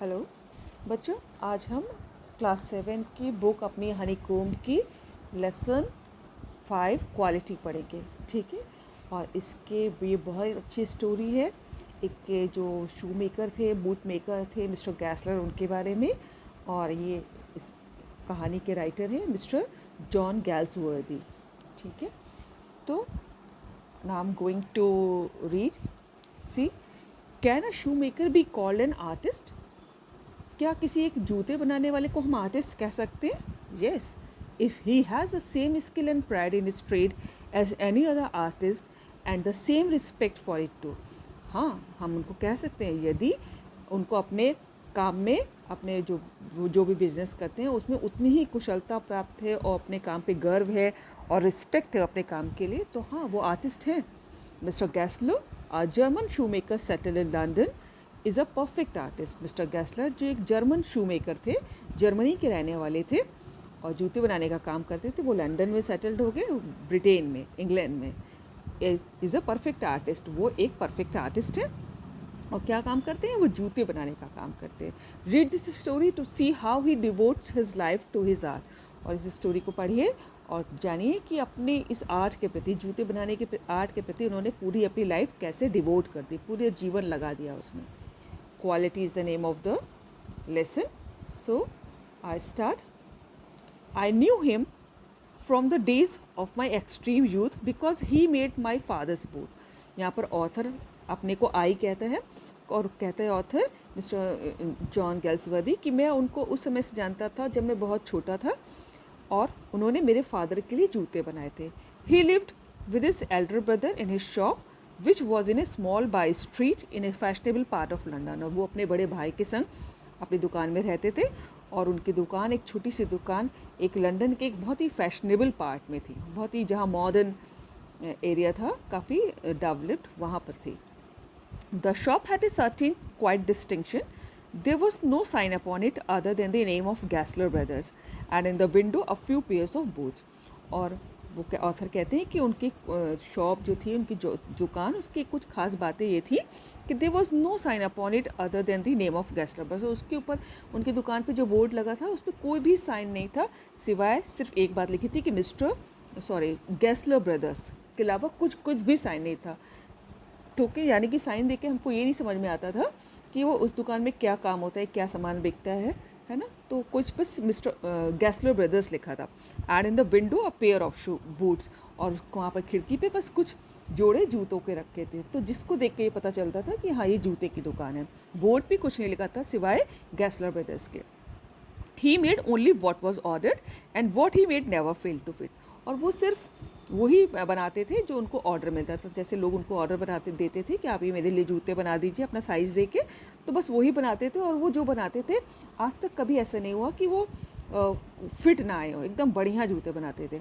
Hello बच्चों, आज हम क्लास 7 की बुक अपनी हनीकॉम्ब की लेसन 5 क्वालिटी पढ़ेंगे। ठीक है। और इसके ये बहुत अच्छी स्टोरी है। एक के जो शू मेकर थे, बूट मेकर थे, मिस्टर गैसलर, उनके बारे में। और ये इस कहानी के राइटर हैं मिस्टर जॉन गैल्सवर्दी। ठीक है। तो now I am going to read. See, can a shoe maker be called an artist? क्या किसी एक जूते बनाने वाले को हम आर्टिस्ट कह सकते हैं? Yes, if he has the same skill and pride in his trade as any other artist and the same respect for it too. हाँ, हम उनको कह सकते हैं यदि उनको अपने काम में, अपने जो भी बिजनेस करते हैं उसमें उतनी ही कुशलता प्राप्त है और अपने काम पे गर्व है और रिस्पेक्ट है अपने काम के लिए, तो हाँ, वो आर्टिस्ट हैं। Mister Gessler, a German shoemaker settled in London, is a perfect artist. Mister Gessler जो एक जर्मन शू मेकर थे, जर्मनी के रहने वाले थे और जूते बनाने का काम करते थे। वो लंदन में सेटल्ड हो गए, ब्रिटेन में, इंग्लैंड में। इज़ अ परफेक्ट आर्टिस्ट, वो एक परफेक्ट आर्टिस्ट है। और क्या काम करते हैं? वो जूते बनाने का काम करते हैं। Read this story to see how he devotes his life to his art. और इस स्टोरी को पढ़िए और जानिए कि अपने इस आर्ट के प्रति, जूते बनाने के आर्ट के प्रति उन्होंने पूरी अपनी लाइफ कैसे डिवोट कर दी, पूरे जीवन लगा दिया उसमें। Quality is the name of the lesson. So I start. I knew him from the days of my extreme youth because he made my father's boot. यहाँ पर ऑथर अपने को आई कहता है और कहता है ऑथर मिस्टर जॉन गैल्सवर्दी कि मैं उनको उस समय से जानता था जब मैं बहुत छोटा था और उन्होंने मेरे फादर के लिए जूते बनाए थे। He lived with his elder brother in his shop which was in A small by street in A fashionable part of London. और वो अपने बड़े भाई के संग अपनी दुकान में रहते थे और उनकी दुकान, एक छोटी सी दुकान, एक लंदन के एक बहुत ही फैशनेबल पार्ट में थी, बहुत ही जहाँ मॉडर्न एरिया था, काफ़ी डेवलप्ड, वहाँ पर थी। The shop had a certain quite distinction. There was no sign upon it other than the name of Gassler Brothers and in the window a few pairs of boots. और वो author कहते हैं कि उनकी shop जो थी, उनकी जो दुकान, उसकी कुछ खास बातें ये थी कि there was no sign upon it other than the name of Gessler. बस उसके ऊपर, उनकी दुकान पे जो बोर्ड लगा था उस पर कोई भी साइन नहीं था, सिवाय सिर्फ एक बात लिखी थी कि गैसलर ब्रदर्स के अलावा कुछ भी साइन नहीं था। तो कि यानी कि साइन देके हमको ये नहीं समझ में आता था कि वो उस दुकान में क्या काम होता है, क्या सामान बिकता है ना। तो कुछ बस मिस्टर गैसलर ब्रदर्स लिखा था। And in the window a pair of shoe boots, और वहाँ पर खिड़की पे बस कुछ जोड़े जूतों के रखे थे। तो जिसको देख के ये पता चलता था कि हाँ, ये जूते की दुकान है। बोर्ड पे कुछ नहीं लिखा था सिवाय गैसलर ब्रदर्स के। He made only what was ordered and what he made never fail to fit. और वो सिर्फ वही बनाते थे जो उनको ऑर्डर मिलता था। जैसे लोग उनको ऑर्डर बनाते देते थे कि आप ये मेरे लिए जूते बना दीजिए अपना साइज़ दे के, तो बस वही बनाते थे। और वो जो बनाते थे, आज तक कभी ऐसा नहीं हुआ कि वो फिट ना आए हो, एकदम बढ़िया जूते बनाते थे।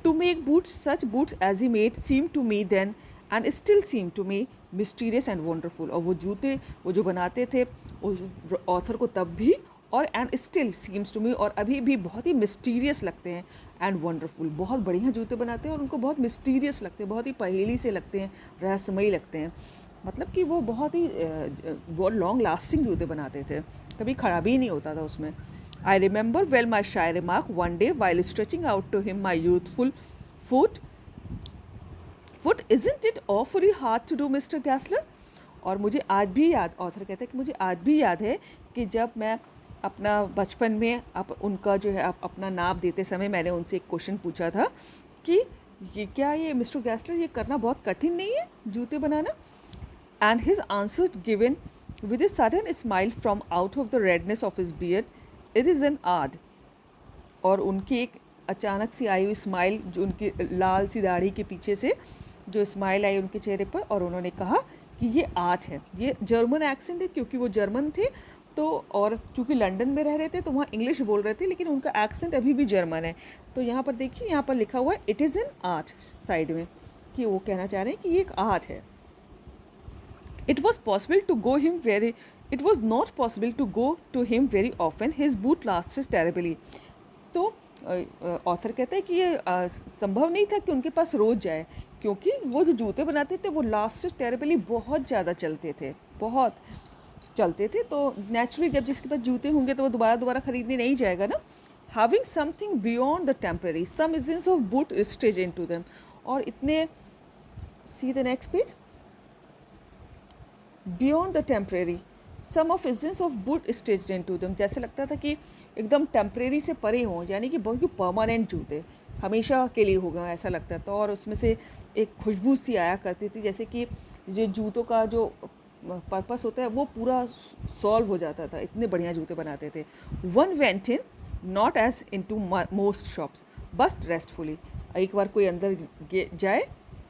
To make boots, such boots as he made seem to me then and still seem to me mysterious and wonderful. और वो जूते वो जो बनाते थे ऑथर को तब भी, और and still seems to me, और अभी भी बहुत ही मिस्टीरियस लगते हैं, एंड वंडरफुल, बहुत बढ़िया जूते बनाते हैं और उनको बहुत मिस्टीरियस लगते हैं, बहुत ही पहेली से लगते हैं, रहस्यमयी लगते हैं। मतलब कि वो बहुत ही बहुत लॉन्ग लास्टिंग जूते बनाते थे, कभी खराबी ही नहीं होता था उसमें। I remember well my shy remark one day while stretching out to him my youthful foot isn't it awfully hard to do mister Gessler. और मुझे आज भी याद, ऑथर कहते हैं कि मुझे आज भी याद है कि जब मैं अपना बचपन में उनका जो है अपना नाप देते समय मैंने उनसे एक क्वेश्चन पूछा था कि ये मिस्टर गैसलर, ये करना बहुत कठिन नहीं है जूते बनाना? And his answer given with a sudden smile from out of the redness of his beard, it is an art. और उनकी एक अचानक सी आई हुई स्माइल, जो उनकी लाल सी दाढ़ी के पीछे से जो स्माइल आई उनके चेहरे पर, और उन्होंने कहा कि ये आर्ट है। ये जर्मन एक्सेंट है क्योंकि वो जर्मन थे, तो और चूँकि लंदन में रह रहे थे तो वहाँ इंग्लिश बोल रहे थे, लेकिन उनका एक्सेंट अभी भी जर्मन है। तो यहाँ पर देखिए, यहाँ पर लिखा हुआ है it is an art side में, कि वो कहना चाह रहे हैं कि ये एक आर्ट है। It was not possible to go to him very often, his boot lasted terribly. तो ऑथर कहते हैं कि ये संभव नहीं था कि उनके पास रोज़ जाए, क्योंकि वो जो जूते बनाते थे वो लास्टेड टेरेबली बहुत ज़्यादा चलते थे, बहुत। चलते थे, तो नेचुरली जब जिसके पास जूते होंगे तो वो दोबारा दोबारा खरीदने नहीं जाएगा ना. Having something beyond the temporary some essence of boot stage into them. और इतने, see the next page, beyond the temporary some of essence of boot stage into them. जैसे लगता था कि एकदम टेम्परेरी से परे हों, यानी कि बहुत ही परमानेंट जूते हमेशा के लिए हो गए ऐसा लगता था. और उसमें से एक खुशबू सी आया करती थी, जैसे कि जो जूतों का जो पर्पस होता है वो पूरा सॉल्व हो जाता था. इतने बढ़िया जूते बनाते थे. One went in not as into most shops but restfully. एक बार कोई अंदर जाए,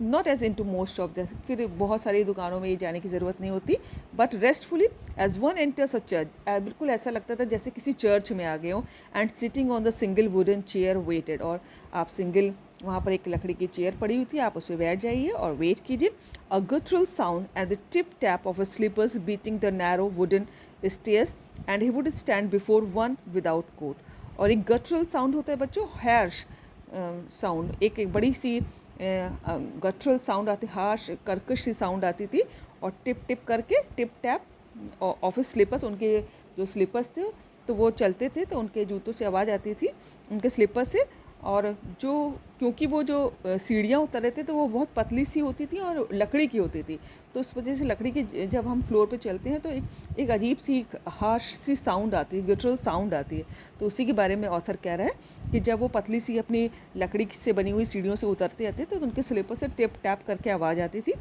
not as into most shop, जैसे फिर बहुत सारी दुकानों में ये जाने की ज़रूरत नहीं होती, but restfully as one enters a church. बिल्कुल ऐसा लगता था जैसे किसी चर्च में आ गए हों. And sitting on the single wooden chair waited. और आप सिंगल, वहाँ पर एक लकड़ी की चेयर पड़ी हुई थी, आप उस पर बैठ जाइए और वेट कीजिए. A guttural sound and the tip tap of a slippers beating the narrow wooden stairs and he would stand before one without coat. और एक गटरल साउंड होता है बच्चों, हैर्श साउंड, एक बड़ी सी गटरल साउंड आती, हार्श कर्कश सी साउंड आती थी. और टिप टिप करके, टिप टैप ऑफ स्लीपर्स, उनके जो स्लीपर्स थे तो वो चलते थे तो उनके जूतों से आवाज़ आती थी, उनके स्लीपर से. और जो, क्योंकि वो जो सीढ़ियाँ उतर रहे थे तो वो बहुत पतली सी होती थी और लकड़ी की होती थी, तो उस वजह से लकड़ी की, जब हम फ्लोर पे चलते हैं तो एक अजीब सी हार्श सी साउंड आती है, गटरल साउंड आती है. तो उसी के बारे में ऑथर कह रहा है कि जब वो पतली सी अपनी लकड़ी से बनी हुई सीढ़ियों से उतरते आते तो उनके स्लीपर से टिप टैप करके आवाज़ आती थी.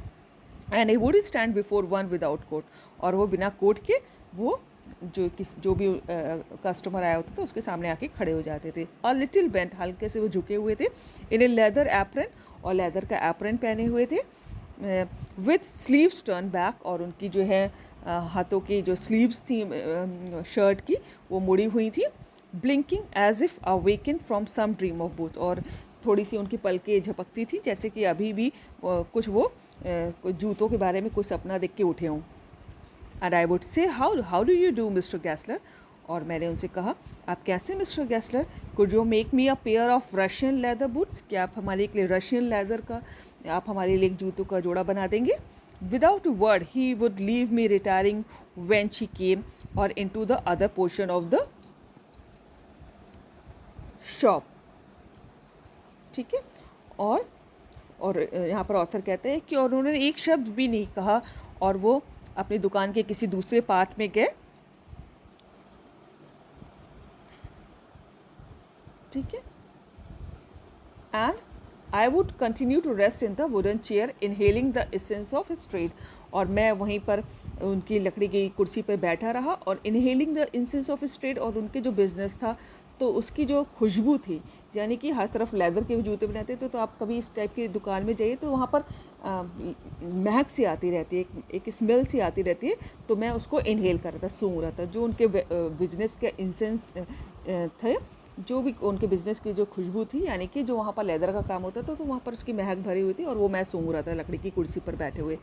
And he would stand before one without coat. और वो बिना कोट के वो जो भी कस्टमर आया होता था उसके सामने आके खड़े हो जाते थे. अ लिटिल बेंट, हल्के से वो झुके हुए थे. इन ए लेदर एप्रन, और लेदर का एप्रन पहने हुए थे. विथ स्लीव्स टर्न बैक, और उनकी जो है हाथों की जो स्लीव्स थी शर्ट की वो मुड़ी हुई थी. Blinking as if awaken from some dream of boots. और थोड़ी सी उनकी पलकें झपकती थी जैसे कि अभी भी कुछ वो कुछ जूतों के बारे में कुछ सपना देख के उठे हों. And I would say how do you do mister Gessler. और मैंने उनसे कहा, आप कैसे mister Gessler. Could you make me a pair of Russian leather boots. क्या आप हमारे लिए रशियन लेदर का, आप हमारे लिए एक जूतों का जोड़ा बना देंगे. Without a word he would leave me retiring when she came और into the other portion of the shop. ठीक है. और यहाँ पर ऑथर कहते हैं कि और उन्होंने एक शब्द भी नहीं कहा और वो अपनी दुकान के किसी दूसरे पार्ट में गए. ठीक है. And I would continue to rest in the wooden chair inhaling the essence of straight. और मैं वहीं पर उनकी लकड़ी की कुर्सी पर बैठा रहा और inhaling the incense of straight. और उनके जो बिज़नेस था तो उसकी जो खुशबू थी, यानी कि हर तरफ लेदर के भी जूते बनाते थे, तो आप कभी इस टाइप की दुकान में जाइए तो वहाँ पर महक सी आती रहती है, एक स्मेल सी आती रहती है. तो मैं उसको इनहेल कर रहा था, सूंघ रहा था. जो उनके बिजनेस के इंसेंस थे, जो भी उनके बिज़नेस की जो खुशबू थी, यानी कि जो वहाँ पर लेदर का काम होता था तो वहाँ पर उसकी महक भरी हुई थी और वो मैं सूंघ रहा था लकड़ी की कुर्सी पर बैठे हुए.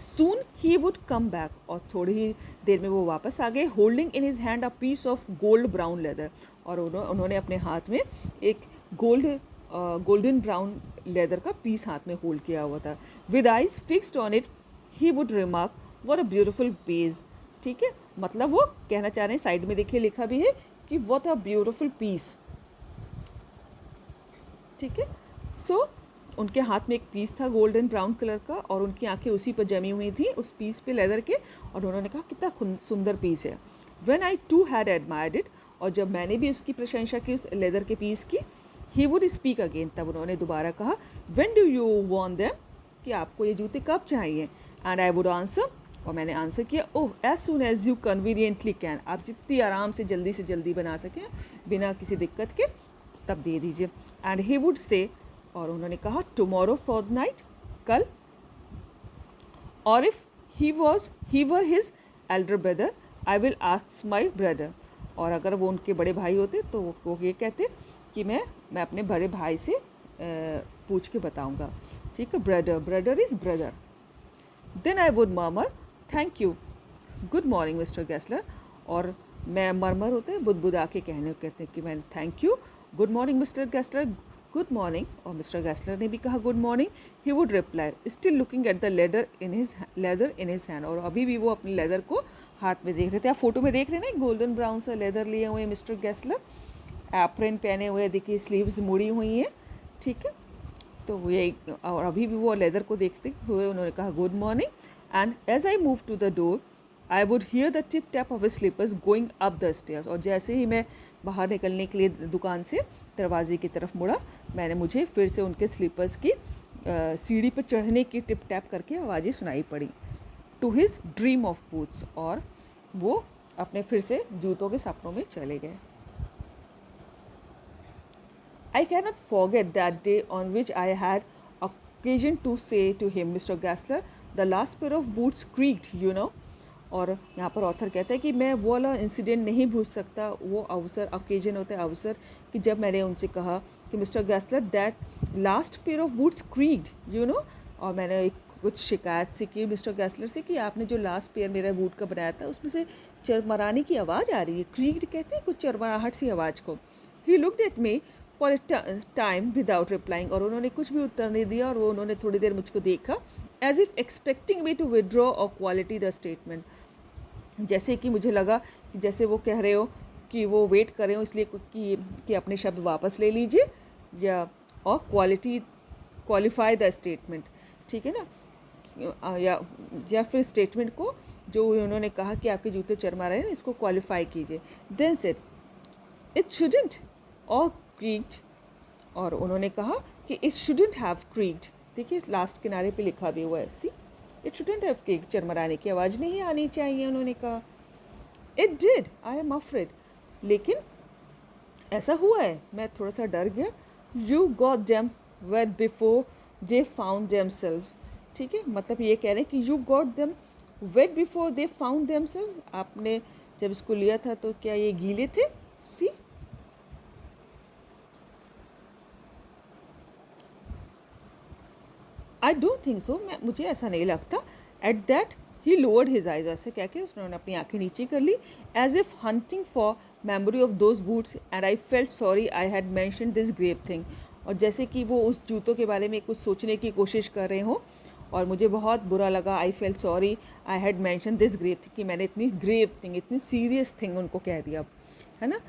Soon he would come back. और थोड़ी ही देर में वो वापस आ गए. Holding in his hand a piece of gold brown leather. और उन्होंने अपने हाथ में एक गोल्डन ब्राउन लेदर का पीस हाथ में होल्ड किया हुआ था. With eyes fixed on it he would remark, what a beautiful page. ठीक है, मतलब वो कहना चाह रहे हैं, साइड में देखिए लिखा भी है कि व्हाट अ ब्यूटीफुल पीस. ठीक है. सो उनके हाथ में एक पीस था गोल्डन ब्राउन कलर का और उनकी आंखें उसी पर जमी हुई थी, उस पीस पे लेदर के. और उन्होंने कहा, कितना सुंदर पीस है. When I too had admired it. और जब मैंने भी उसकी प्रशंसा की उस लेदर के पीस की. He would speak again. तब उन्होंने दोबारा कहा, when do you want them, कि आपको ये जूते कब चाहिए. एंड आई वुड आंसर, और मैंने आंसर किया, oh as soon as you conveniently can. आप जितनी आराम से जल्दी बना सकें बिना किसी दिक्कत के, तब दे दीजिए. एंड ही वुड से, और उन्होंने कहा, टुमारो फॉर द नाइट, कल. और if he were his elder brother I will ask my brother. और अगर वो उनके बड़े भाई होते तो वो ये कहते कि मैं अपने बड़े भाई से पूछ के बताऊंगा. ठीक है. Brother is brother. Then I would murmur, thank you, good morning mister Gessler. और मैं मरमर होते हैं बुदबुदा के कहते हैं कि मैं thank you, good morning mister Gessler, good morning, और मिस्टर गैसलर ने भी कहा good morning, he would reply still looking at the leather in his hand, और अभी भी वो अपने लेदर को हाथ में देख रहे थे। आप फोटो में देख रहे हैं ना, गोल्डन ब्राउन सा लेदर लिए हुए मिस्टर गैसलर, एप्रन पहने हुए, देखिए स्लीव्स मुड़ी हुई हैं, ठीक है। तो वो यही, और अभी भी वो लेदर को देखते हुए उन्होंने कहा good morning, and as I move to the door I would hear the tip tap of slippers going up the stairs, और जैसे ही मैं बाहर निकलने के लिए दुकान से दरवाजे की तरफ मुड़ा, मुझे फिर से उनके स्लीपर्स की सीढ़ी पर चढ़ने की टिप टैप करके आवाज़ें सुनाई पड़ी। To his dream of boots, और वो अपने फिर से जूतों के सपनों में चले गए। I cannot forget that day on which I had occasion to say to him, Mr. Gassler, the last pair of boots creaked, you know. और यहाँ पर ऑथर कहता है कि मैं वो वाला इंसिडेंट नहीं भूल सकता, वो अवसर, ओकेजन होता है अवसर, कि जब मैंने उनसे कहा कि mister Gessler that last pair of boots creaked, you know, और मैंने एक कुछ शिकायत से की मिस्टर गैसलर से कि आपने जो लास्ट पेयर मेरा बूट का बनाया था उसमें से चरमराने की आवाज़ आ रही है। क्रीक्ड कहते हैं कुछ चरमराहट सी आवाज़ को। He looked at me for a time without replying, और उन्होंने कुछ भी उत्तर नहीं दिया, और वो उन्होंने थोड़ी देर मुझको देखा, as if expecting me to withdraw or quality the statement, जैसे कि मुझे लगा कि जैसे वो कह रहे हो कि वो वेट कर रहे हो इसलिए कि अपने शब्द वापस ले लीजिए, या और क्वालिफाई द स्टेटमेंट, ठीक है ना, या फिर स्टेटमेंट को जो उन्होंने कहा कि आपके जूते चरमा रहे हैं इसको क्वालिफाई कीजिए। देन सेड इट शुडंट और क्रीक्ड, और उन्होंने कहा कि इट शुडंट हैव क्रीक्ड, देखिए लास्ट किनारे पे लिखा भी हुआ है, see it shouldn't have creaked, चरमराने की आवाज़ नहीं आनी चाहिए, उन्होंने कहा। It did, I am afraid, लेकिन ऐसा हुआ है, मैं थोड़ा सा डर गया। You got them wet before they found themselves, ठीक है, मतलब ये कह रहे हैं कि you got them wet before they found themselves, आपने जब इसको लिया था तो क्या ये गीले थे? सी आई डोंट थिंक सो, मुझे ऐसा नहीं लगता। At that he lowered his eyes, ऐसे कह के उन्होंने अपनी आंखें नीचे कर ली, as if hunting for memory of those boots, and I felt sorry I had mention this grave thing, और जैसे कि वो उस जूतों के बारे में कुछ सोचने की कोशिश कर रहे हो, और मुझे बहुत बुरा लगा। I felt sorry I had mention this grave thing, कि मैंने इतनी ग्रेव थिंग, इतनी सीरियस थिंग उनको कह दिया, है ना।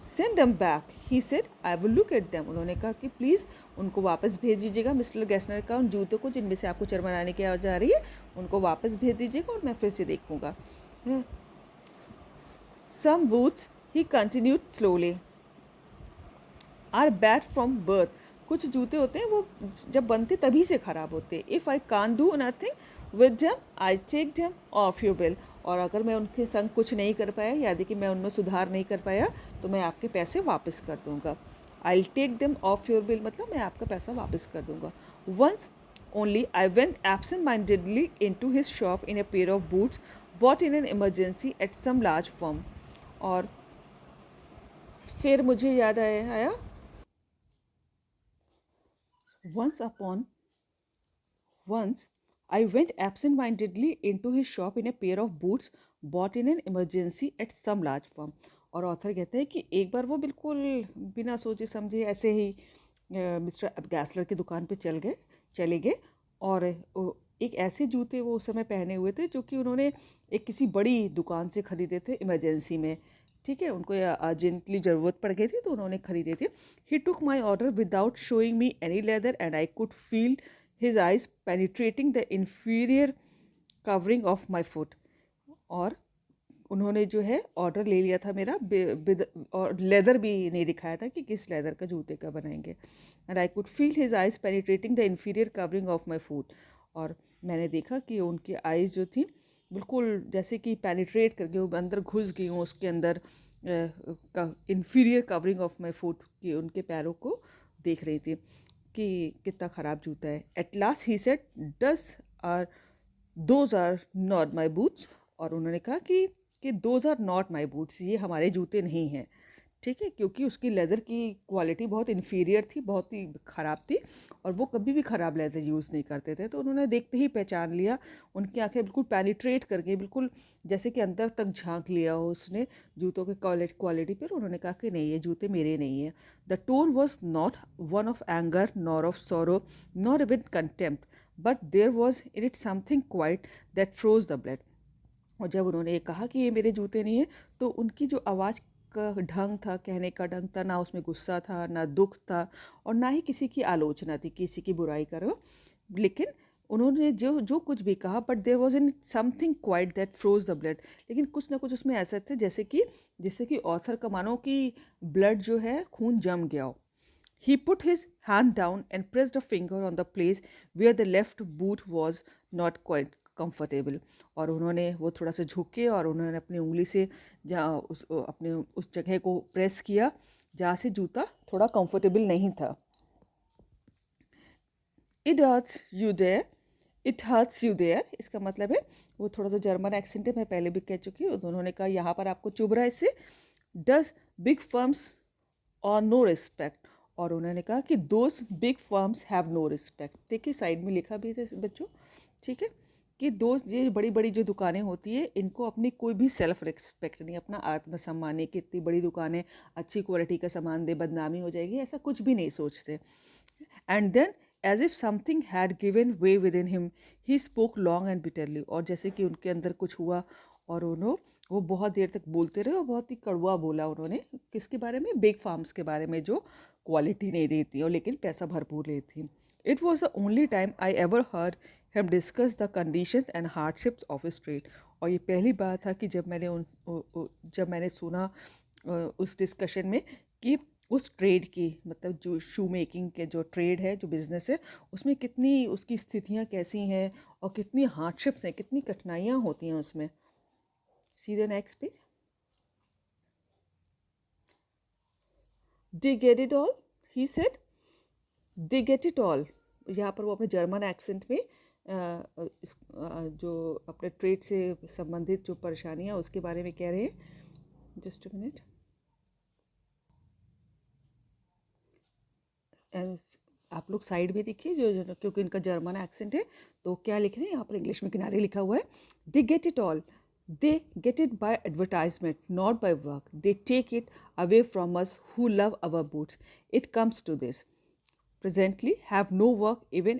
Send them back, he said I will look at them, उन्होंने कहा कि प्लीज़ उनको वापस भेज दीजिएगा, मिस्टर गैसलर का उन जूतों को जिनमें से आपको चरमराने की आवाज़ आ रही है उनको वापस भेज दीजिएगा, और मैं फिर से देखूँगा। Some boots, he continued slowly, are bad from birth, कुछ जूते होते हैं वो जब बनते तभी से ख़राब होते हैं। If I can do nothing with them I take them off your bill, और अगर मैं उनके संग कुछ नहीं कर पाया, यानी कि मैं उनमें सुधार नहीं कर पाया, तो मैं आपके पैसे वापस कर दूंगा। I take them off your bill मतलब मैं आपका पैसा वापस कर दूंगा। Once only I went absent mindedly into his shop in a pair of boots bought in an emergency at some large firm, और फिर मुझे याद आया Once I went absent-mindedly into his shop in a pair of boots bought in an emergency at some large firm, और author कहते हैं कि एक बार वो बिल्कुल बिना सोचे समझे ऐसे ही मिस्टर गैसलर की दुकान पे चले गए, और एक ऐसे जूते वो उस समय पहने हुए थे जो कि उन्होंने एक किसी बड़ी दुकान से ख़रीदे थे इमरजेंसी में, ठीक है, उनको अर्जेंटली ज़रूरत पड़ गई थी तो उन्होंने ख़रीदे थे। He took my order without showing me any leather and I could feel his eyes penetrating the inferior covering of my foot, और उन्होंने जो है ऑर्डर ले लिया था मेरा, और लेदर भी नहीं दिखाया था कि किस लेदर का जूते का बनाएंगे। And I could feel his eyes penetrating the inferior covering of my foot, और मैंने देखा कि उनकी आइज़ जो थी बिल्कुल जैसे कि पेनिट्रेट करके वो अंदर घुस गई हूँ उसके अंदर, इन्फीरियर कवरिंग ऑफ माई फूट की उनके पैरों को देख रही थी कि कितना ख़राब जूता है। At last he said those are not my boots, और उन्होंने कहा कि those are not my boots, ये हमारे जूते नहीं हैं, ठीक है, क्योंकि उसकी लेदर की क्वालिटी बहुत इन्फीरियर थी, बहुत ही ख़राब थी, और वो कभी भी ख़राब लेदर यूज़ नहीं करते थे। तो उन्होंने देखते ही पहचान लिया, उनकी आंखें बिल्कुल पेनिट्रेट कर गई, बिल्कुल जैसे कि अंदर तक झांक लिया हो उसने जूतों के क्वालिटी पर। उन्होंने कहा कि नहीं, ये जूते मेरे नहीं हैं। The tone was not one of anger nor of sorrow nor even contempt, but there was in it something quiet that froze the blood. और जब उन्होंने ये कहा कि ये मेरे जूते नहीं हैं, तो उनकी जो आवाज़ का ढंग था, कहने का ढंग था, ना उसमें गुस्सा था, ना दुख था, और ना ही किसी की आलोचना थी, किसी की बुराई करो। लेकिन उन्होंने जो जो कुछ भी कहा, but there was in something quiet that froze the blood. लेकिन कुछ ना कुछ उसमें ऐसा थे जैसे कि ऑथर का मानो कि ब्लड जो है, खून जम गया हो। He put his hand down and pressed a finger on the place where the left boot was not quite comfortable. और उन्होंने वो थोड़ा सा झुके और उन्होंने अपनी उंगली से जहाँ अपने उस जगह को प्रेस किया जहाँ से जूता थोड़ा कंफर्टेबल नहीं था। It hurts you there. It hurts you there. इसका मतलब है, वो थोड़ा सा जर्मन एक्सेंट है, मैं पहले भी कह चुकी हूँ। उन्होंने कहा यहाँ पर आपको चुभ रहा है इससे। Does big firms और नो रिस्पेक्ट। और उन्होंने कहा कि those big firms have no respect. देखिए साइड में लिखा भी है बच्चों, ठीक है, कि दो ये बड़ी बड़ी जो दुकानें होती है, इनको अपनी कोई भी सेल्फ रिस्पेक्ट नहीं, अपना आत्मसम्मान नहीं कि इतनी बड़ी दुकानें अच्छी क्वालिटी का सामान दे, बदनामी हो जाएगी, ऐसा कुछ भी नहीं सोचते। And then as if something had given way within him he spoke long and bitterly. और जैसे कि उनके अंदर कुछ हुआ और वो बहुत देर तक बोलते रहे और बहुत ही कड़वा बोला उन्होंने। किसके बारे में? बिग फार्म्स के बारे में, जो क्वालिटी नहीं देती और लेकिन पैसा भरपूर लेती। It was the only time I ever heard him discuss the conditions and hardships of his trade. और ये पहली बार था कि जब मैंने सुना उस डिस्कशन में कि उस ट्रेड की, मतलब जो शू मेकिंग के जो ट्रेड है, जो बिज़नेस है, उसमें कितनी उसकी स्थितियाँ कैसी हैं और कितनी हार्डशिप्स हैं, कितनी कठिनाइयाँ होती हैं उसमें। सी the next page. They get it all, he said. They get it all. यहाँ पर वो अपने जर्मन एक्सेंट में जो अपने ट्रेड से संबंधित जो परेशानियाँ उसके बारे में कह रहे हैं। Just a minute. आप लोग साइड में देखिए, जो क्योंकि इनका जर्मन एक्सेंट है तो क्या लिख रहे हैं यहाँ पर, इंग्लिश में किनारे लिखा हुआ है, they get it all, they get it by advertisement not by work, they take it away from us who love our boots, it comes to this, presently have no work even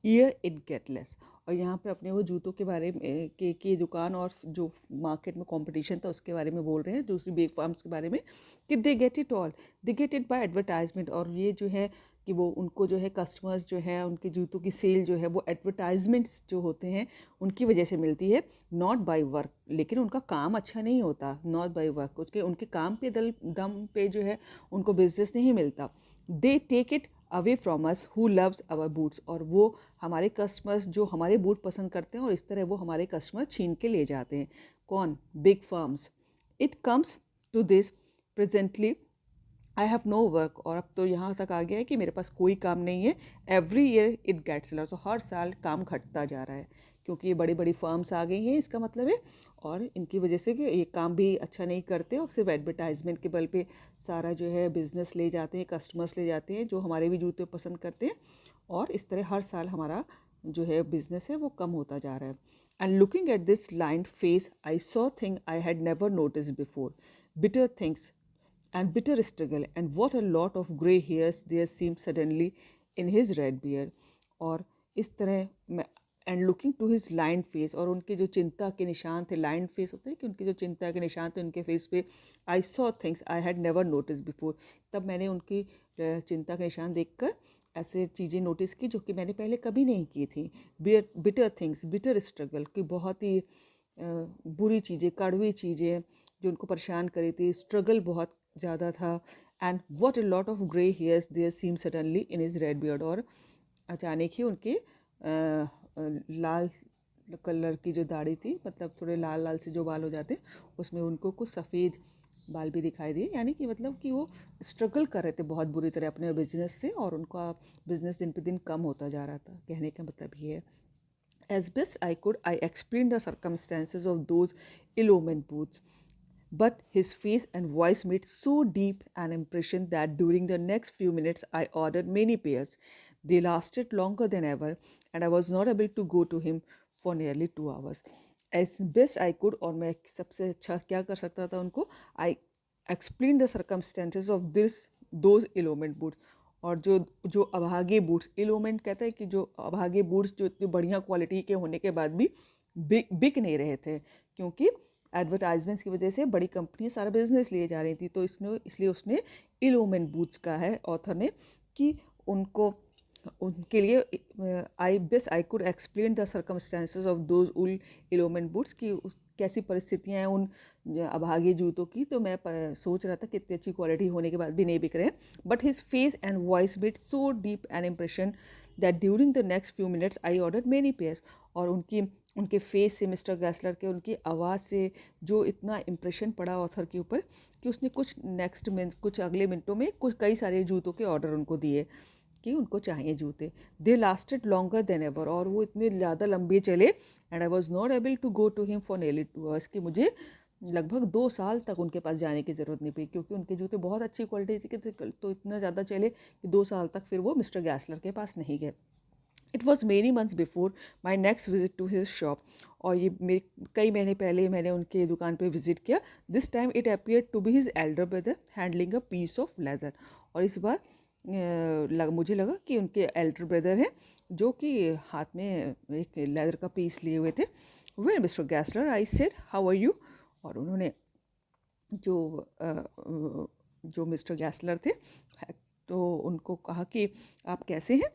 year it get less. और यहाँ पर अपने वो जूतों के बारे में की दुकान और जो मार्केट में कंपटीशन था उसके बारे में बोल रहे हैं, दूसरी बिग फार्म्स के बारे में, कि दे get it all, they get it by advertisement. और ये जो है कि वो उनको जो है कस्टमर्स जो है, उनके जूतों की सेल जो है वो एडवर्टाइजमेंट्स जो होते हैं उनकी वजह से मिलती है, नॉट बाय वर्क। लेकिन उनका काम अच्छा नहीं होता, नॉट बाय वर्क, उनके काम पे दम पे जो है उनको बिजनेस नहीं मिलता। They take it away from us who loves our boots. और वो हमारे कस्टमर्स जो हमारे बूट पसंद करते हैं, और इस तरह वो हमारे कस्टमर छीन के ले जाते हैं। कौन? Big firms. It comes to this, presently I have no work. और अब तो यहाँ तक आ गया है कि मेरे पास कोई काम नहीं है। Every year it gets loss. तो हर साल काम घटता जा रहा है, क्योंकि ये बड़ी बड़ी फर्म्स आ गई हैं, इसका मतलब है। और इनकी वजह से कि ये काम भी अच्छा नहीं करते और सिर्फ एडवर्टाइजमेंट के बल पे सारा जो है बिज़नेस ले जाते हैं, कस्टमर्स ले जाते हैं जो हमारे भी जूते पसंद करते हैं। और इस तरह हर साल हमारा जो है बिज़नेस है वो कम होता जा रहा है। And looking at this lined face I saw thing I had never notice before, bitter things and bitter struggle, and what a lot of grey hairs there seemed suddenly in his red beard। और इस तरह मैं, and looking to his lined face, और उनके जो चिंता के निशान थे, लाइंड फेस होता है कि उनके जो चिंता के निशान थे उनके फेस पे, I saw things I had never notice before. तब मैंने उनकी चिंता के निशान देखकर ऐसे चीज़ें नोटिस की जो कि मैंने पहले कभी नहीं की थी। बिटर थिंग्स, बिटर स्ट्रगल, की बहुत ही बुरी चीज़ें, कड़वी चीज़ें जो उनको परेशान करी थी, स्ट्रगल बहुत ज़्यादा था। And what a lot of grey hairs there seem suddenly in his red beard. और अचानक ही उनके लाल कलर की जो दाढ़ी थी, मतलब थोड़े लाल लाल से जो बाल हो जाते, उसमें उनको कुछ सफ़ेद बाल भी दिखाई दिए। यानी कि मतलब कि वो स्ट्रगल कर रहे थे बहुत बुरी तरह अपने बिजनेस से, और उनका बिजनेस दिन पे दिन कम होता जा रहा था। कहने का मतलब ये है, as best I could, I explained the circumstances of those ill-omened booths. but his face and voice made so deep an impression that during the next few minutes I ordered many pairs. They lasted longer than ever, and I was not able to go to him for nearly 2 hours. As best I could, और मैं सबसे अच्छा क्या कर सकता था उनको, I explained the circumstances of this those elopement boots. और जो अभागे बूट्स, इलोमेंट कहता है कि जो अभागे बूट्स जो इतनी बढ़िया क्वालिटी के होने के बाद भी बिक नहीं रहे थे, क्योंकि एडवर्टाइजमेंट्स की वजह से बड़ी कंपनियां सारा बिजनेस लिए जा रही थी। तो इसलिए उसने इलोमेंट बूट्स कहा है ऑथर ने कि उनको उनके लिए I best I could explain the circumstances of those उल इलोमेंट बूट्स कि कैसी परिस्थितियाँ हैं उन अभागे जूतों की। तो मैं सोच रहा था कि इतनी अच्छी क्वालिटी होने के बाद भी नहीं बिक रहे हैं। But his face and voice made so deep an impression that during the next few minutes I order many pairs. और उनके फेस से, मिस्टर गैसलर के उनकी आवाज़ से जो इतना इम्प्रेशन पड़ा ऑथर के ऊपर कि उसने कुछ अगले मिनटों में कई सारे जूतों के ऑर्डर उनको दिए कि उनको चाहिए जूते। They lasted longer than ever, और वो इतने ज़्यादा लंबे चले। And I was not able to go to him for nearly 2 hours कि मुझे लगभग 2 साल तक उनके पास जाने की ज़रूरत नहीं पड़ी, क्योंकि उनके जूते बहुत अच्छी क्वालिटी थी। तो इतना ज़्यादा चले कि 2 साल तक फिर वो मिस्टर गैसलर के पास नहीं गए। It was many months before my next visit to his shop, और ये मेरे कई महीने पहले मैंने उनके दुकान पे विजिट किया। This time it appear to be his elder brother handling a piece of leather, और इस बार मुझे लगा कि उनके एल्डर ब्रदर हैं जो कि हाथ में एक लेदर का पीस लिए हुए थे। Well mister Gessler, I said how are you, और उन्होंने जो मिस्टर गैसलर थे तो उनको कहा कि आप कैसे हैं।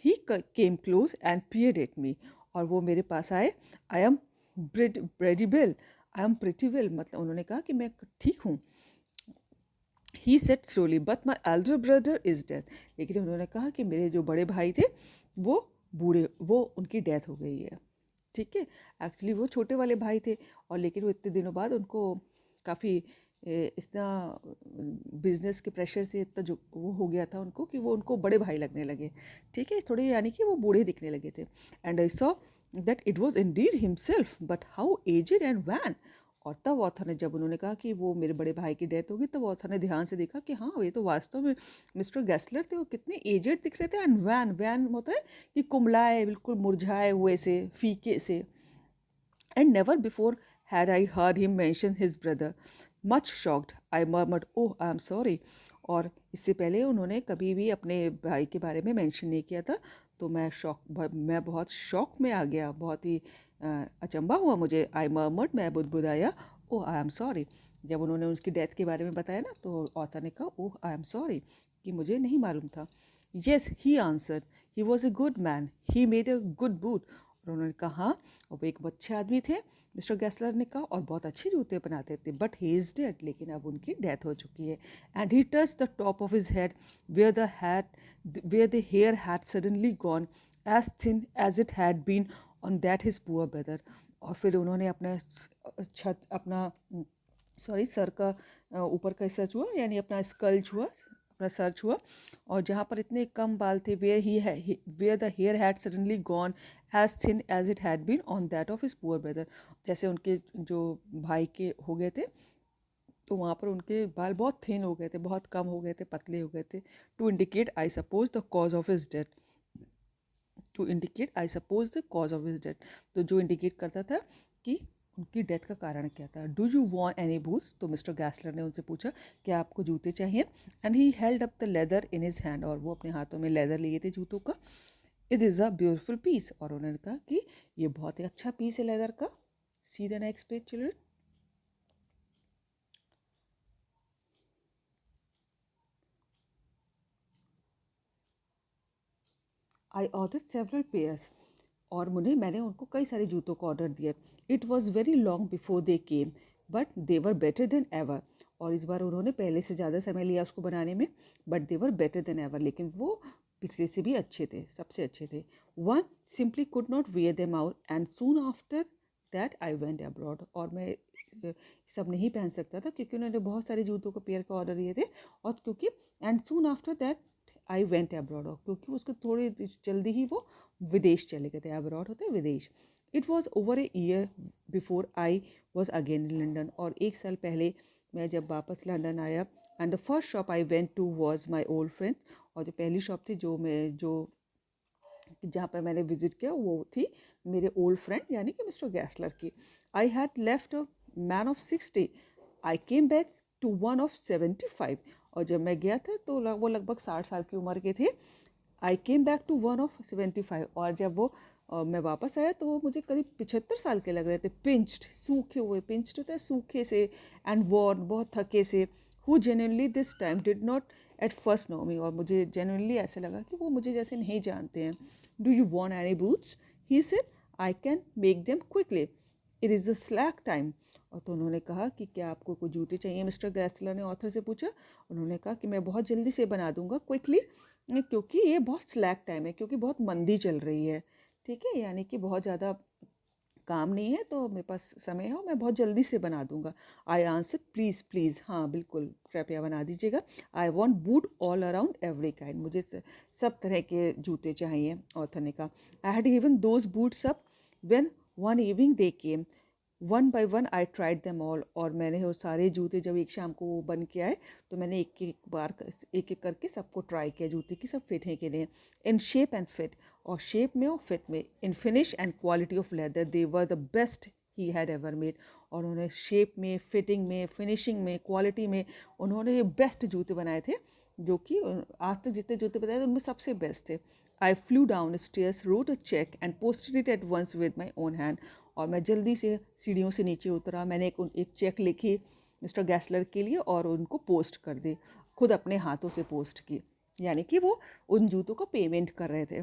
He came close and peered at me, और वो मेरे पास आए। I am credible, I am pretty well, मतलब उन्होंने कहा कि मैं ठीक हूँ। He said slowly but my elder brother is death, लेकिन उन्होंने कहा कि मेरे जो बड़े भाई थे वो उनकी डेथ हो गई है। ठीक है, एक्चुअली वो छोटे वाले भाई थे, और लेकिन वो इतने दिनों बाद उनको काफ़ी इतना बिजनेस के प्रेशर से इतना जो वो हो गया था उनको कि वो उनको बड़े भाई लगने लगे। ठीक है, थोड़े यानी कि वो बूढ़े दिखने लगे थे। And I saw that it was indeed himself but how aged and wan, और तब ऑथर ने, जब उन्होंने कहा कि वो मेरे बड़े भाई की डेथ होगी, तब ऑथर ने ध्यान से देखा कि हाँ ये तो वास्तव में मिस्टर गैसलर थे। वो कितने एजेड दिख रहे थे। एंड वैन होता है कि कुमलाए, बिल्कुल मुरझाए हुए से, फीके से। And never before had I heard him mention his brother. Much shocked, I murmured, "Oh, I am sorry." और इससे पहले उन्होंने कभी भी अपने भाई के बारे में मेंशन नहीं किया था। तो मैं बहुत शॉक में आ गया, बहुत ही अचंभा हुआ मुझे। आई मर्मर्ड, मैं बुदबुदाया, ओह आई एम सॉरी। जब उन्होंने उसकी डेथ के बारे में बताया ना, तो ऑथर ने कहा, ओह आई एम सॉरी, कि मुझे नहीं मालूम था। Yes he answered, he was a good man, he made a good boot. और उन्होंने कहा हाँ, और वो एक अच्छे आदमी थे, मिस्टर गैसलर ने कहा, और बहुत अच्छे जूते बनाते थे। बट ही इज़ डेड, लेकिन अब उनकी डेथ हो चुकी है। And he touch the top of his head where the hair had suddenly gone as thin as it had been on that his poor brother. और फिर उन्होंने अपना सर का ऊपर का हिस्सा छुआ, यानी अपना स्कल छुआ, अपना सर छुआ, और जहाँ पर इतने कम बाल थे, where the hair had suddenly gone as thin as it had been on that of his poor brother. जैसे उनके जो भाई के हो गए थे, तो वहाँ पर उनके बाल बहुत थिन हो गए थे, बहुत कम हो गए थे, पतले हो गए थे। To indicate I suppose the cause of his death, तो जो इंडिकेट करता था कि उनकी डेथ का कारण क्या था। Do you want any boots, तो मिस्टर गैसलर ने उनसे पूछा कि आपको जूते चाहिए। And he held up the leather in his hand, और वो अपने हाथों में लेदर लिए थे जूतों का। It is a beautiful piece, और उन्होंने कहा कि ये बहुत ही अच्छा पीस है लेदर का। सी the next page children. I order several pairs, और मैंने उनको कई सारे जूतों को ऑर्डर दिया। It was very long before they came but they were better than ever, और इस बार उन्होंने पहले से ज़्यादा समय लिया उसको बनाने में, but they were better than ever, लेकिन वो पिछले से भी अच्छे थे, सबसे अच्छे थे। One simply could not wear them out and soon after that I went abroad, और मैं सब नहीं पहन सकता था क्योंकि उन्होंने बहुत सारे जूतों को पेयर का ऑर्डर दिए थे। और क्योंकि and soon after that I went abroad, क्योंकि उसको थोड़ी जल्दी ही वो विदेश चले गए थे। अब्रॉड होते हैं विदेश। It was over a year before I was again in London, और 1 साल पहले मैं जब वापस लंदन आया, and the first shop I went to was my old friend, और जो पहली शॉप थी जो जहाँ पर मैंने विजिट किया वो थी मेरे ओल्ड फ्रेंड यानी कि मिस्टर गैसलर की। I had left a man of 60, I came back to one of 75, और जब मैं गया था तो वो लगभग 60 साल की उम्र के थे। I came back to one of 75, और जब वो मैं वापस आया तो वो मुझे करीब 75 साल के लग रहे थे। पिंच्ड, सूखे हुए, पिंच्ड होता है सूखे से, एंड वॉर्न, बहुत थके से, who genuinely this time did not at first know me, और मुझे जेन्युइनली ऐसा लगा कि वो मुझे जैसे नहीं जानते हैं। Do you want any boots, he said, I can make them quickly, it is a slack time. और तो उन्होंने कहा कि क्या आपको कोई जूते चाहिए, मिस्टर गैसलर ने ऑथर से पूछा। उन्होंने कहा कि मैं बहुत जल्दी से बना दूंगा, क्विकली, क्योंकि ये बहुत स्लैक टाइम है, क्योंकि बहुत मंदी चल रही है, ठीक है, यानी कि बहुत ज़्यादा काम नहीं है तो मेरे पास समय है और मैं बहुत जल्दी से बना दूंगा। आई आंसर, प्लीज़ प्लीज़, हाँ बिल्कुल कृपया बना दीजिएगा। I want boot all around every kind, मुझे सब तरह के जूते चाहिए, ऑथर ने कहा। I had given those boots up when one evening they came, one by one I tried them all, और मैंने वो सारे जूते जब एक शाम को वो बन के आए तो मैंने एक एक बार एक एक करके सबको ट्राई किया जूते की, सब फिट हैं कि नहीं, इन शेप एंड फिट, और शेप में और फिट में, इन finish and quality of leather, they were the best he had ever made, और उन्होंने शेप में, फिटिंग में, फिनिशिंग में, क्वालिटी में उन्होंने ये बेस्ट जूते बनाए थे, जो कि आज तक जितने जूते बनाए थे उनमें सबसे बेस्ट थे। I flew down stairs, wrote a check and posted it at once with my own hand, और मैं जल्दी से सीढ़ियों से नीचे उतरा, मैंने एक चेक लिखी मिस्टर गैसलर के लिए और उनको पोस्ट कर दी, खुद अपने हाथों से पोस्ट की, यानी कि वो उन जूतों का पेमेंट कर रहे थे।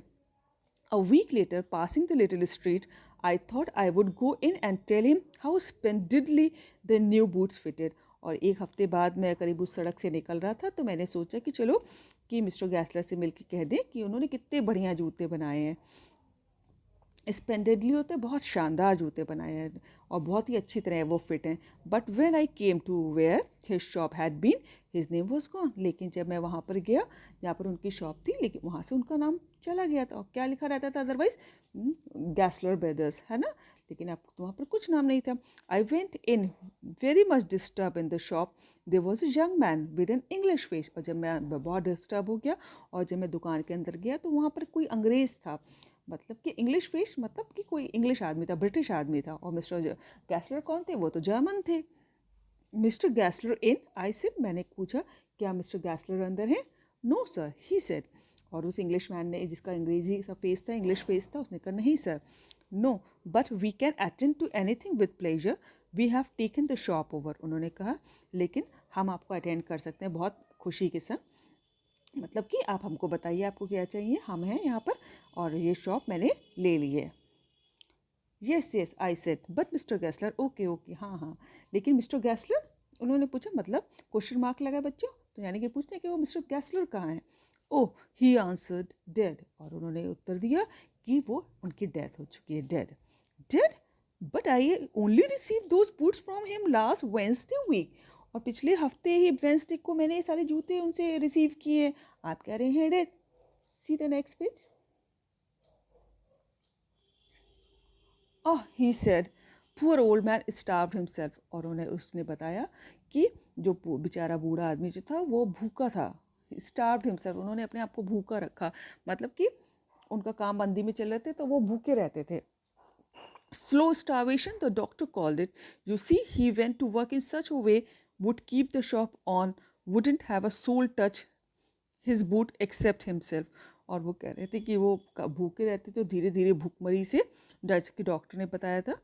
A week later, passing the little street, I thought I would go in and tell him how splendidly the new boots fitted. और एक हफ्ते बाद मैं करीब उस सड़क से निकल रहा था तो मैंने सोचा कि चलो कि मिस्टर गैसलर से मिलकर कह दें कि उन्होंने कितने बढ़िया जूते बनाए हैं। स्पेंडेडली होते बहुत शानदार जूते बनाए हैं और बहुत ही अच्छी तरह वो फिट हैं। But when I came to where his shop had been, his name was gone, लेकिन जब मैं वहाँ पर गया जहाँ पर उनकी शॉप थी, लेकिन वहाँ से उनका नाम चला गया था, और क्या लिखा रहता था अदरवाइज, गैसलर ब्रदर्स, है ना, लेकिन अब वहाँ पर कुछ नाम नहीं था। I went in very much disturb in the shop, there was a young man with an English face, और जब मैं बहुत डिस्टर्ब हो गया और जब मैं दुकान के अंदर गया तो वहाँ पर कोई अंग्रेज़ था, मतलब कि इंग्लिश फेस, मतलब कि कोई इंग्लिश आदमी था, ब्रिटिश आदमी था, और मिस्टर गैसलर कौन थे, वो तो जर्मन थे। मिस्टर गैसलर इन, आई सेड, मैंने पूछा क्या मिस्टर गैसलर अंदर हैं। नो सर, ही सेड, और उस इंग्लिश मैन ने, जिसका अंग्रेजी सा फेस था, इंग्लिश फेस था, उसने कहा नहीं sir. No but we can attend to anything with pleasure, we have taken the shop over, उन्होंने कहा लेकिन हम आपको अटेंड कर सकते हैं बहुत खुशी के साथ, मतलब कि आप हमको बताइए आपको क्या चाहिए, हम हैं यहाँ पर और ये शॉप मैंने ले ली है। Yes yes I said, but mister Gessler, okay okay, हाँ हाँ, लेकिन मिस्टर गैसलर, उन्होंने पूछा, मतलब क्वेश्चन मार्क लगा बच्चों, तो यानी कि पूछते हैं कि वो मिस्टर गैसलर कहाँ हैं। ओह, ही आंसर्ड, डेड, और उन्होंने उत्तर दिया कि वो उनकी डेथ हो चुकी है, dead. Dead, but I only receive those boots from him last Wednesday week, और पिछले हफ्ते ही वेंसडे को मैंने ये सारे जूते उनसे रिसीव किए, आप कह रहे हैं dead. C the next page. He said, poor old man starved himself, और उसने बताया कि जो बेचारा बूढ़ा आदमी जो था वो भूखा था, स्टार्व्ड हिमसेल्फ, उन्होंने अपने आप को भूखा रखा, मतलब कि उनका काम मंदी में चल रहे थे तो वो भूखे रहते थे। Slow starvation, the doctor called it. You see, he went to work in such a way, would keep the shop on, wouldn't have a soul touch his boot except himself. और वो कह रहे थे कि वो भूखे रहते तो धीरे धीरे भूखमरी से, जैसे कि डॉक्टर ने बताया था,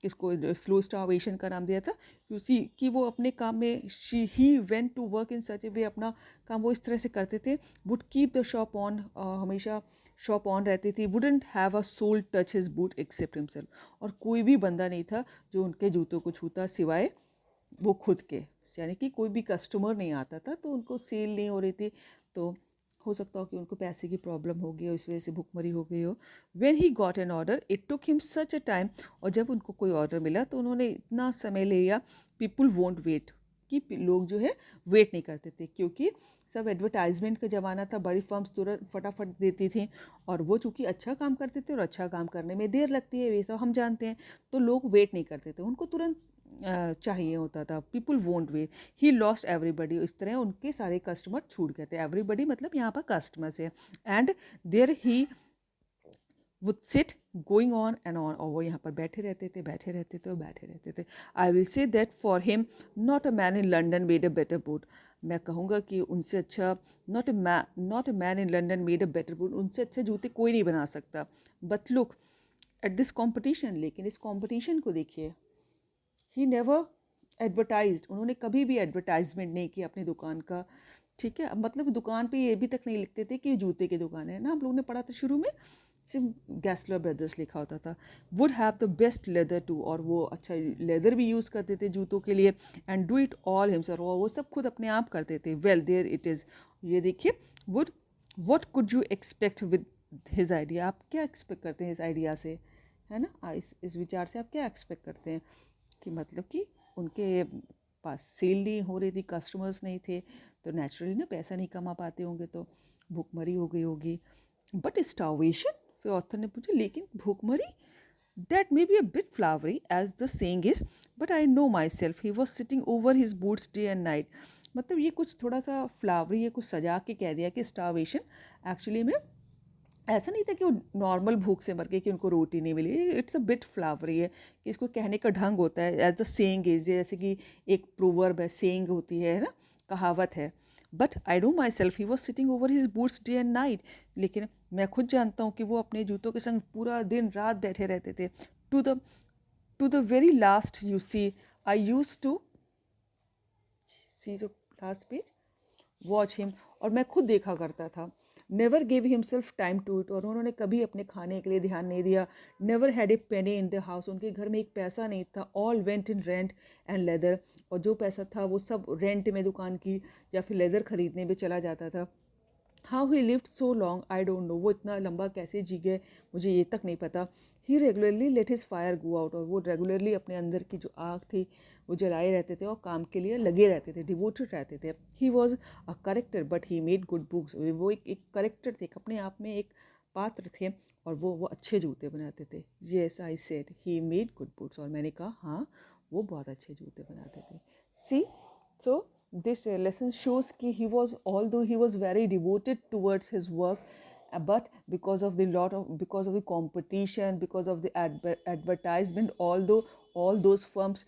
इसको स्लो स्टार्वेशन का नाम दिया था। यू सी कि वो अपने काम में, ही went to work in such a way, अपना काम वो इस तरह से करते थे। Would keep the shop on, हमेशा शॉप ऑन रहती थी। Wouldn't have a soul touch his boot except himself, और कोई भी बंदा नहीं था जो उनके जूतों को छूता सिवाय वो खुद के, यानी कि कोई भी कस्टमर नहीं आता था तो उनको सेल नहीं हो रही थी, तो हो सकता हो कि उनको पैसे की प्रॉब्लम हो गई हो, इस वजह से भुखमरी हो गई हो। When he got an order it took him such a time, और जब उनको कोई ऑर्डर मिला तो उन्होंने इतना समय ले लिया, पीपल वोंट वेट, कि लोग जो है वेट नहीं करते थे, क्योंकि सब एडवर्टाइजमेंट का ज़माना था, बड़ी फर्म्स तुरंत फटाफट देती थी, और वो चूँकि अच्छा काम करते थे और अच्छा काम करने में देर लगती है, ये सब हम जानते हैं, तो लोग वेट नहीं करते थे, उनको तुरंत चाहिए होता था। People won't wait, he lost everybody, इस तरह उनके सारे कस्टमर छूट गए थे। एवरीबडी मतलब यहाँ पर कस्टमर्स है। And there he would sit going on and on, और वो यहाँ पर बैठे रहते थे, बैठे रहते थे और बैठे रहते थे। I will say that for him not a man in London made a better boot, मैं कहूँगा कि उनसे अच्छा not a man in London made a better boot, उनसे अच्छे जूते कोई नहीं बना सकता। But look at this competition, लेकिन इस कॉम्पिटिशन को देखिए। ही नेवर एडवर्टाइज्ड, उन्होंने कभी भी एडवर्टाइजमेंट नहीं किया अपनी दुकान का, ठीक है। मतलब दुकान पे ये भी तक नहीं लिखते थे कि ये जूते की दुकान है ना, हम लोगों ने पढ़ा था शुरू में, सिर्फ गैसलर ब्रदर्स लिखा होता था। Would have the best leather too, और वो अच्छा लेदर भी यूज़ करते थे जूतों के लिए। And do it all himself, और वो सब खुद अपने आप करते थे। वेल देयर इट इज़, ये देखिए। Would what could you expect with his idea, आप क्या एक्सपेक्ट करते हैं इस आइडिया से, है ना, इस विचार से आप क्या एक्सपेक्ट करते हैं कि मतलब कि उनके पास सेल नहीं हो रही थी, कस्टमर्स नहीं थे, तो नेचुरली ना पैसा नहीं कमा पाते होंगे, तो भूखमरी हो गई होगी। बट स्टार्वेशन, फिर ऑथर ने पूछा लेकिन भूखमरी, that may be a bit flowery as the saying is, but I know myself he was sitting over his boots day and night, मतलब ये कुछ थोड़ा सा फ्लावरी है, कुछ सजा के कह दिया कि स्टार्वेशन, एक्चुअली में ऐसा नहीं था कि वो नॉर्मल भूख से मर गए कि उनको रोटी नहीं मिली। इट्स अ बिट फ्लावरी है कि इसको कहने का ढंग होता है, एज द सेइंग इज, जैसे कि एक प्रोवर्ब है, सेइंग होती है ना, कहावत है। But I know myself he was sitting over his boots day and night, लेकिन मैं खुद जानता हूँ कि वो अपने जूतों के संग पूरा दिन रात बैठे रहते थे। To the very last you see I use to see जो लास्ट पेज वॉच हिम, और मैं खुद देखा करता था। Never give himself time to it, और उन्होंने कभी अपने खाने के लिए ध्यान नहीं दिया। Never had a Penney in the house, उनके घर में एक पैसा नहीं था। All went in rent and leather, और जो पैसा था वो सब रेंट में दुकान की या फिर लेदर खरीदने में चला जाता था। How he lived so long I don't know, वो इतना लंबा कैसे जी गए मुझे ये तक नहीं पता। He regularly let his fire go out, और वो रेगुलरली अपने अंदर की जो आग थी वो जलाए रहते थे और काम के लिए लगे रहते थे, डिवोटेड रहते थे। He was a character but he made good books, वो एक करेक्टर थे, अपने आप में एक पात्र थे, और वो अच्छे जूते बनाते थे। Yes I said he made good books, और मैंने कहा हाँ वो बहुत अच्छे जूते बनाते थे। सी so this lesson shows कि he was, although he was very devoted towards his work, but because of the competition, because of the advertisement, although all those firms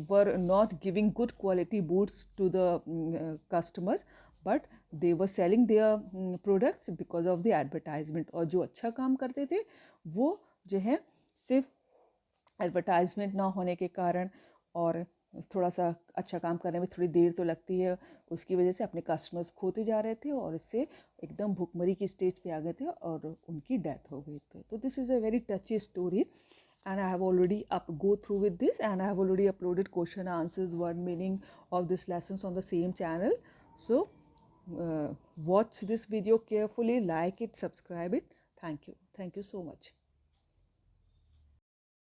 were not giving good quality boots to the customers, but they were selling their products because of the advertisement, और जो अच्छा काम करते थे वो जो है सिर्फ एडवर्टाइजमेंट ना होने के कारण, और थोड़ा सा अच्छा काम करने में थोड़ी देर तो लगती है, उसकी वजह से अपने कस्टमर्स खोते जा रहे थे, और इससे एकदम भूखमरी की स्टेज पे आ गए थे और उनकी डेथ हो गई थी। तो this is a very टची story, and I have already go through with this, and I have already uploaded question answers, word meaning of this lessons on the same channel. So watch this video carefully, like it, subscribe it. Thank you so much.